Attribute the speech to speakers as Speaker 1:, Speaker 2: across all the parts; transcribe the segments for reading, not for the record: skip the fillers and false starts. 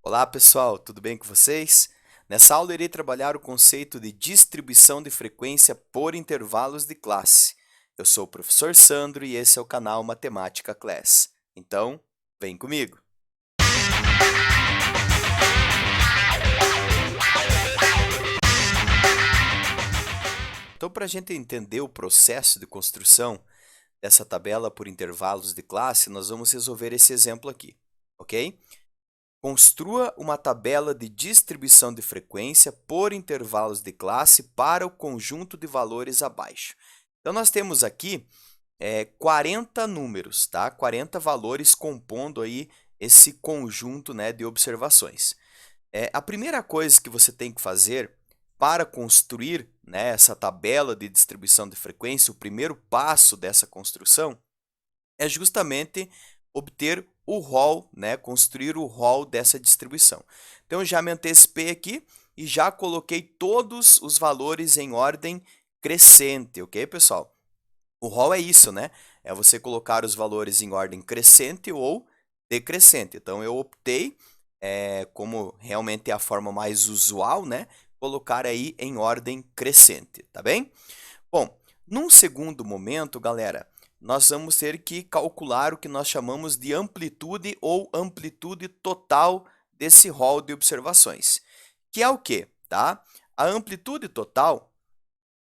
Speaker 1: Olá pessoal, tudo bem com vocês? Nessa aula irei trabalhar o conceito de distribuição de frequência por intervalos de classe. Eu sou o professor Sandro e esse é o canal Matemática Class. Então, vem comigo! Então, para a gente entender o processo de construção dessa tabela por intervalos de classe, nós vamos resolver esse exemplo aqui, ok? Construa uma tabela de distribuição de frequência por intervalos de classe para o conjunto de valores abaixo. Então, nós temos aqui 40 números, tá? 40 valores compondo aí esse conjunto, né, de observações. A primeira coisa que você tem que fazer para construir, né, essa tabela de distribuição de frequência, o primeiro passo dessa construção, é justamente obter o rol, né, construir o rol dessa distribuição. Então, eu já me antecipei aqui e já coloquei todos os valores em ordem crescente, ok, pessoal? O rol é isso, né? É você colocar os valores em ordem crescente ou decrescente. Então, eu optei, como realmente é a forma mais usual, né, colocar aí em ordem crescente, tá bem? Bom, num segundo momento, galera, nós vamos ter que calcular o que nós chamamos de amplitude ou amplitude total desse rol de observações, que é o quê? Tá? A amplitude total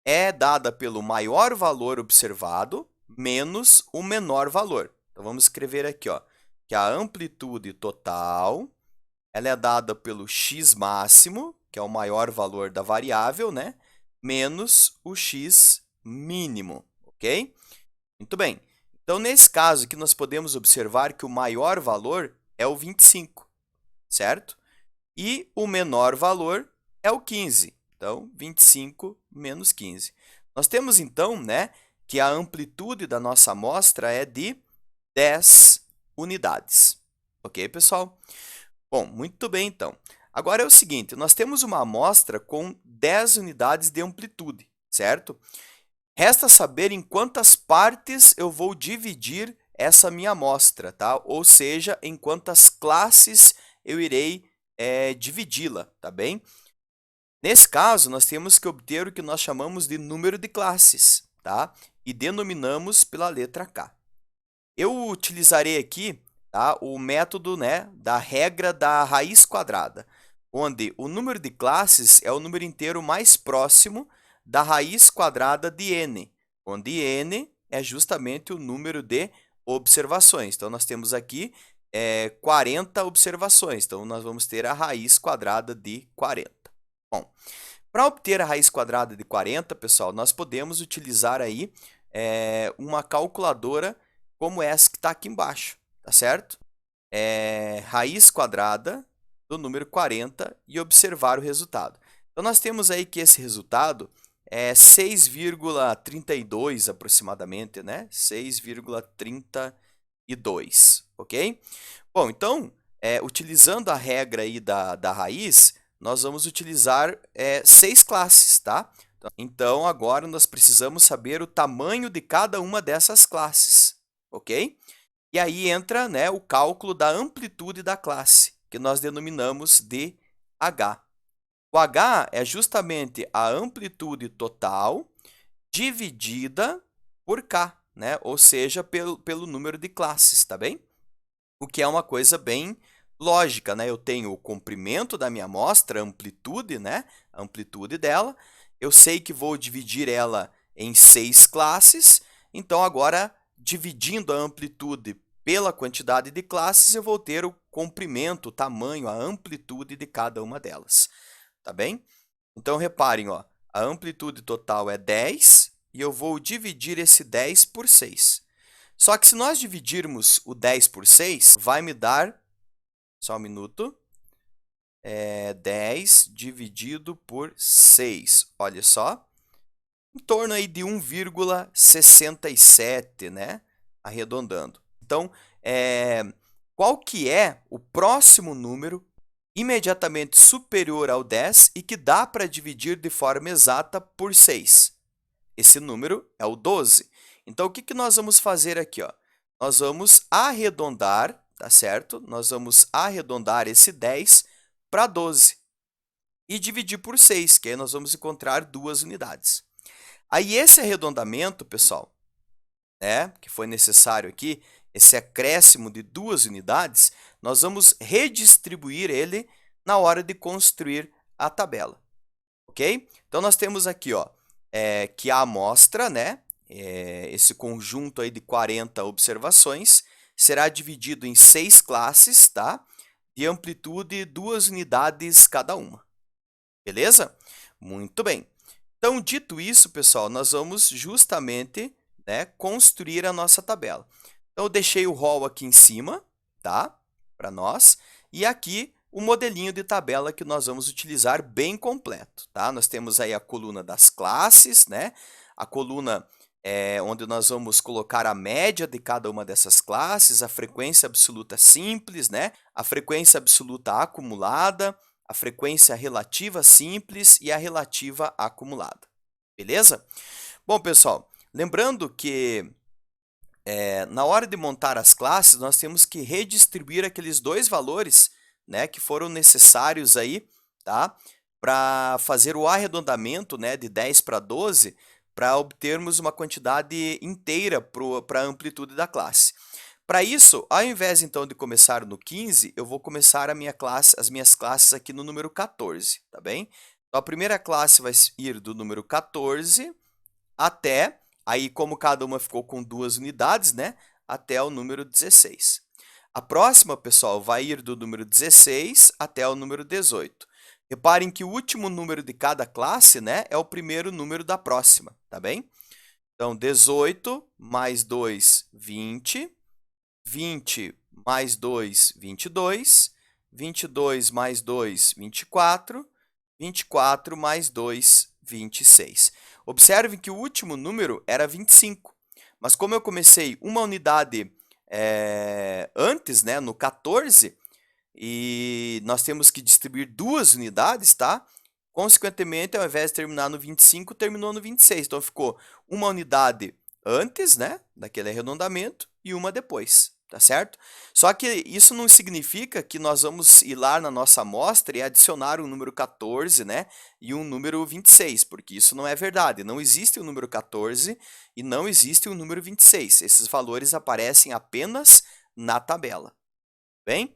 Speaker 1: é dada pelo maior valor observado menos o menor valor. Então, vamos escrever aqui, ó, que a amplitude total ela é dada pelo x máximo, que é o maior valor da variável, né? Menos o x mínimo, ok? Muito bem. Então, nesse caso aqui, nós podemos observar que o maior valor é o 25, certo? E o menor valor é o 15. Então, 25 menos 15. Nós temos, então, né, que a amplitude da nossa amostra é de 10 unidades. Ok, pessoal? Bom, muito bem, então. Agora é o seguinte, nós temos uma amostra com 10 unidades de amplitude, certo? Resta saber em quantas partes eu vou dividir essa minha amostra, tá? Ou seja, em quantas classes eu irei dividi-la, tá bem? Nesse caso, nós temos que obter o que nós chamamos de número de classes, tá? E denominamos pela letra K. Eu utilizarei aqui, tá, o método, né, da regra da raiz quadrada, onde o número de classes é o número inteiro mais próximo da raiz quadrada de n, onde n é justamente o número de observações. Então, nós temos aqui 40 observações, então nós vamos ter a raiz quadrada de 40. Bom, para obter a raiz quadrada de 40, pessoal, nós podemos utilizar aí uma calculadora como essa que está aqui embaixo, tá certo? Raiz quadrada do número 40 e observar o resultado. Então, nós temos aí que esse resultado é 6,32 aproximadamente, né? 6,32, ok? Bom, então, utilizando a regra aí da raiz, nós vamos utilizar 6 classes, tá? Então, agora nós precisamos saber o tamanho de cada uma dessas classes, ok? E aí entra, né, o cálculo da amplitude da classe, que nós denominamos de H. O H é justamente a amplitude total dividida por K, né? Ou seja, pelo número de classes, tá bem? O que é uma coisa bem lógica, né? Eu tenho o comprimento da minha amostra, a amplitude, né? A amplitude dela. Eu sei que vou dividir ela em 6 classes, então agora, dividindo a amplitude pela quantidade de classes, eu vou ter o comprimento, o tamanho, a amplitude de cada uma delas, tá bem? Então, reparem, ó, a amplitude total é 10 e eu vou dividir esse 10 por 6. Só que se nós dividirmos o 10 por 6, vai me dar, só um minuto, 10 dividido por 6, olha só, em torno aí de 1,67, né? Arredondando. Então, qual que é o próximo número imediatamente superior ao 10 e que dá para dividir de forma exata por 6? Esse número é o 12. Então, o que nós vamos fazer aqui? Ó? Nós vamos arredondar, tá certo? Nós vamos arredondar esse 10 para 12 e dividir por 6, que aí nós vamos encontrar 2 unidades. Aí esse arredondamento, pessoal, né, que foi necessário aqui, esse acréscimo de 2 unidades, nós vamos redistribuir ele na hora de construir a tabela, ok? Então, nós temos aqui, ó, que a amostra, né, esse conjunto aí de 40 observações, será dividido em 6 classes, tá? De amplitude 2 unidades cada uma. Beleza? Muito bem. Então, dito isso, pessoal, nós vamos justamente, né, construir a nossa tabela. Então, eu deixei o rol aqui em cima, tá? Para nós. E aqui o modelinho de tabela que nós vamos utilizar bem completo, tá? Nós temos aí a coluna das classes, né? A coluna onde nós vamos colocar a média de cada uma dessas classes, a frequência absoluta simples, né? A frequência absoluta acumulada, a frequência relativa simples e a relativa acumulada. Beleza? Bom, pessoal, lembrando que na hora de montar as classes, nós temos que redistribuir aqueles 2 valores, né, que foram necessários aí, tá? Para fazer o arredondamento, né, de 10 para 12, para obtermos uma quantidade inteira para a amplitude da classe. Para isso, ao invés então de começar no 15, eu vou começar as minhas classes aqui no número 14, tá bem? Então, a primeira classe vai ir do número 14 até, aí como cada uma ficou com 2 unidades, né, até o número 16. A próxima, pessoal, vai ir do número 16 até o número 18. Reparem que o último número de cada classe, né, é o primeiro número da próxima, tá bem? Então, 18 mais 2, 20. 20 mais 2, 22. 22 mais 2, 24. 24 mais 2, 26. Observem que o último número era 25, mas como eu comecei uma unidade antes, né, no 14, e nós temos que distribuir 2 unidades, tá? Consequentemente, ao invés de terminar no 25, terminou no 26. Então, ficou uma unidade antes, né, daquele arredondamento e uma depois, tá certo? Só que isso não significa que nós vamos ir lá na nossa amostra e adicionar um número 14, né, e um número 26, porque isso não é verdade. Não existe o número 14 e não existe o número 26. Esses valores aparecem apenas na tabela. Bem?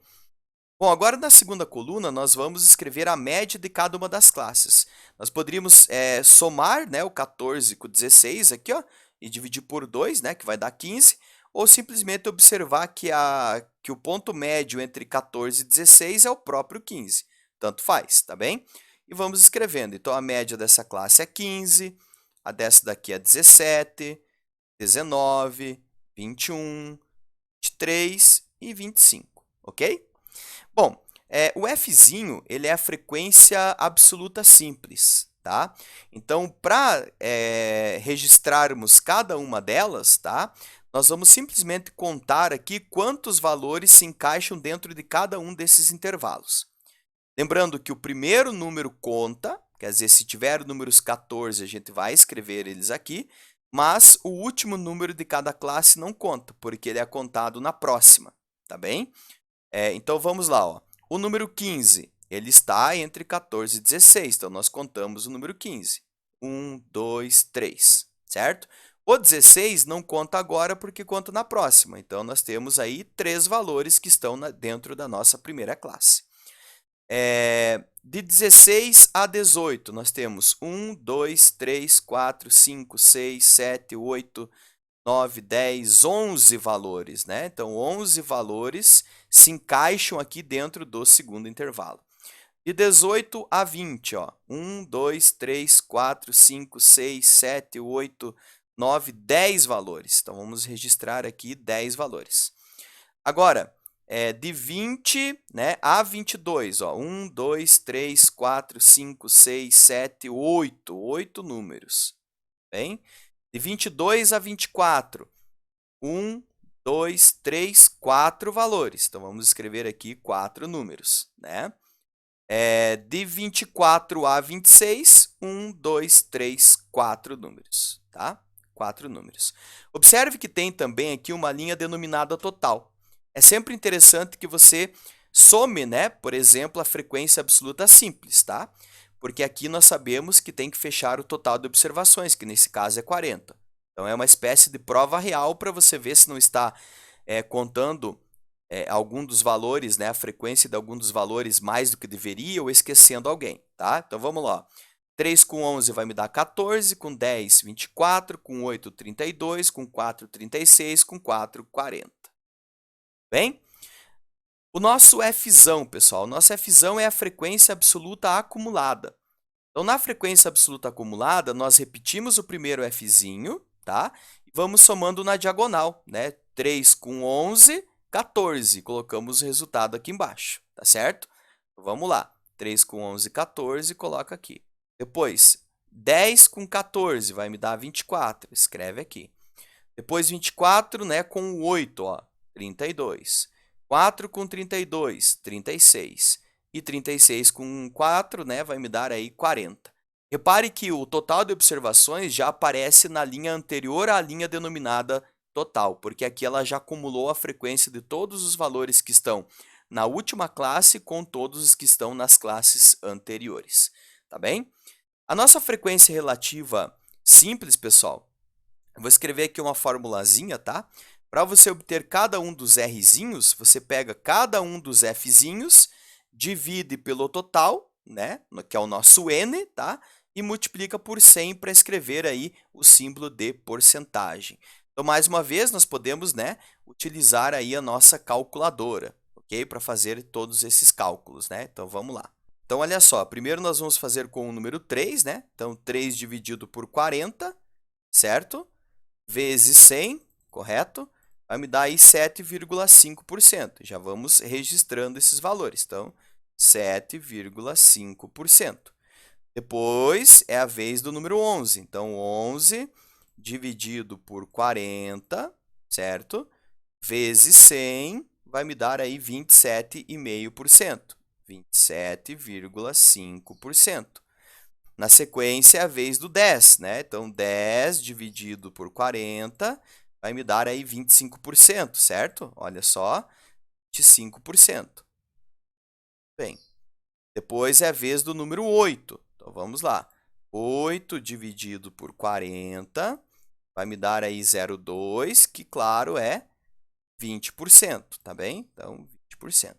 Speaker 1: Bom, agora na segunda coluna, nós vamos escrever a média de cada uma das classes. Nós poderíamos somar, né, o 14 com o 16 aqui, ó, e dividir por 2, né, que vai dar 15, ou simplesmente observar que o ponto médio entre 14 e 16 é o próprio 15. Tanto faz, tá bem? E vamos escrevendo. Então, a média dessa classe é 15, a dessa daqui é 17, 19, 21, 23 e 25, ok? Bom, o Fzinho, ele é a frequência absoluta simples, tá? Então, para registrarmos cada uma delas, tá? Nós vamos simplesmente contar aqui quantos valores se encaixam dentro de cada um desses intervalos. Lembrando que o primeiro número conta, quer dizer, se tiver números 14, a gente vai escrever eles aqui, mas o último número de cada classe não conta, porque ele é contado na próxima, tá bem? Então, vamos lá, ó. O número 15, ele está entre 14 e 16, então nós contamos o número 15. 1, 2, 3, certo? O 16 não conta agora porque conta na próxima, então nós temos aí 3 valores que estão dentro da nossa primeira classe. De 16 a 18, nós temos 1, 2, 3, 4, 5, 6, 7, 8, 9, 10, 11 valores, né? Então, 11 valores se encaixam aqui dentro do segundo intervalo. De 18 a 20, ó, 1, 2, 3, 4, 5, 6, 7, 8, 9, 10 valores. Então, vamos registrar aqui 10 valores. Agora, de 20, né, a 22, ó, 1, 2, 3, 4, 5, 6, 7, 8, 8 números. Bem? De 22 a 24, 1, 2, 3, 4 valores. Então, vamos escrever aqui 4 números, né? De 24 a 26, 1, 2, 3, 4 números, tá? 4 números. Observe que tem também aqui uma linha denominada total. é sempre interessante que você some, né, por exemplo, a frequência absoluta simples, tá? Porque aqui nós sabemos que tem que fechar o total de observações, que nesse caso é 40. Então, é uma espécie de prova real para você ver se não está contando algum dos valores, né, a frequência de algum dos valores mais do que deveria ou esquecendo alguém, tá? Então, vamos lá. 3 com 11 vai me dar 14, com 10, 24, com 8, 32, com 4, 36, com 4, 40. Bem? O nosso Fzão, pessoal, o nosso Fzão é a frequência absoluta acumulada. Então, na frequência absoluta acumulada, nós repetimos o primeiro Fzinho, tá? E vamos somando na diagonal, né? 3 com 11, 14. Colocamos o resultado aqui embaixo, tá certo? Então, vamos lá. 3 com 11, 14, coloca aqui. Depois, 10 com 14 vai me dar 24, escreve aqui. Depois, 24, né, com 8, ó, 32. 4 com 32, 36. E 36 com 4, né, vai me dar aí 40. Repare que o total de observações já aparece na linha anterior à linha denominada total, porque aqui ela já acumulou a frequência de todos os valores que estão na última classe com todos os que estão nas classes anteriores, tá bem? A nossa frequência relativa simples, pessoal, eu vou escrever aqui uma formulazinha, tá? Para você obter cada um dos Rzinhos, você pega cada um dos Fzinhos, divide pelo total, né? Que é o nosso N, tá? E multiplica por 100 para escrever aí o símbolo de porcentagem. Então, mais uma vez, nós podemos, né, utilizar aí a nossa calculadora, ok? Para fazer todos esses cálculos, né? Então, vamos lá. Então, olha só, primeiro nós vamos fazer com o número 3, né? Então, 3 dividido por 40, certo? Vezes 100, correto? Vai me dar aí 7,5%. Já vamos registrando esses valores. Então, 7,5%. Depois, é a vez do número 11. Então, 11 dividido por 40, certo? Vezes 100, vai me dar aí 27,5%. 27,5%. Na sequência, é a vez do 10, né? Então, 10 dividido por 40 vai me dar aí 25%, certo? Olha só, 25%. Bem, depois é a vez do número 8. Então, vamos lá. 8 dividido por 40 vai me dar aí 0,2, que, claro, é 20%, tá bem? Então, 20%.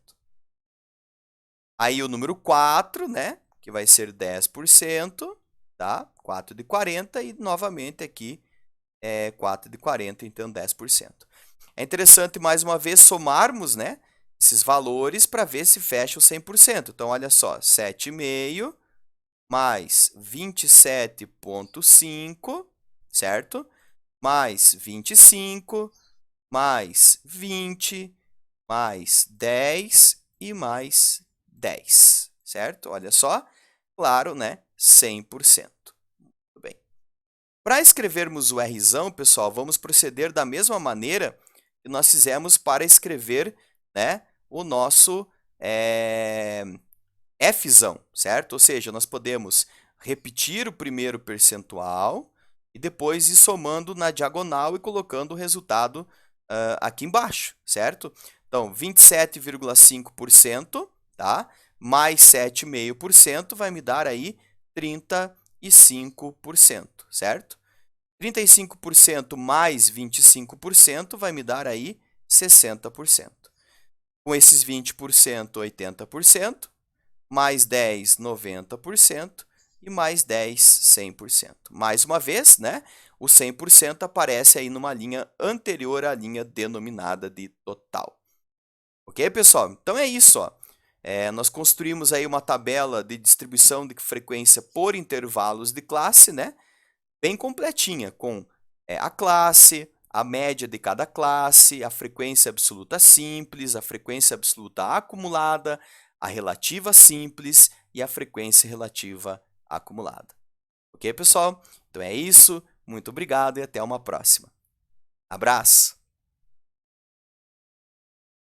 Speaker 1: Aí, o número 4, né? Que vai ser 10%, tá? 4 de 40 e, novamente, aqui, 4 de 40, então 10%. É interessante, mais uma vez, somarmos, né, esses valores para ver se fecha o 100%. Então, olha só, 7,5 mais 27,5, certo? Mais 25, mais 20, mais 10 e mais 10, certo? Olha só, claro, né, 100%. Muito bem. Para escrevermos o Rzão, pessoal, vamos proceder da mesma maneira que nós fizemos para escrever, né, o nosso Fzão, certo? Ou seja, nós podemos repetir o primeiro percentual e depois ir somando na diagonal e colocando o resultado aqui embaixo, certo? Então, 27,5%, tá? Mais 7,5% vai me dar aí 35%, certo? 35% mais 25% vai me dar aí 60%. Com esses 20%, 80%, mais 10, 90% e mais 10, 100%. Mais uma vez, né, o 100% aparece aí numa linha anterior à linha denominada de total. Ok, pessoal? Então, é isso, ó. Nós construímos aí uma tabela de distribuição de frequência por intervalos de classe, né? Bem completinha, com a classe, a média de cada classe, a frequência absoluta simples, a frequência absoluta acumulada, a relativa simples e a frequência relativa acumulada. Ok, pessoal? Então é isso. Muito obrigado e até uma próxima. Abraço!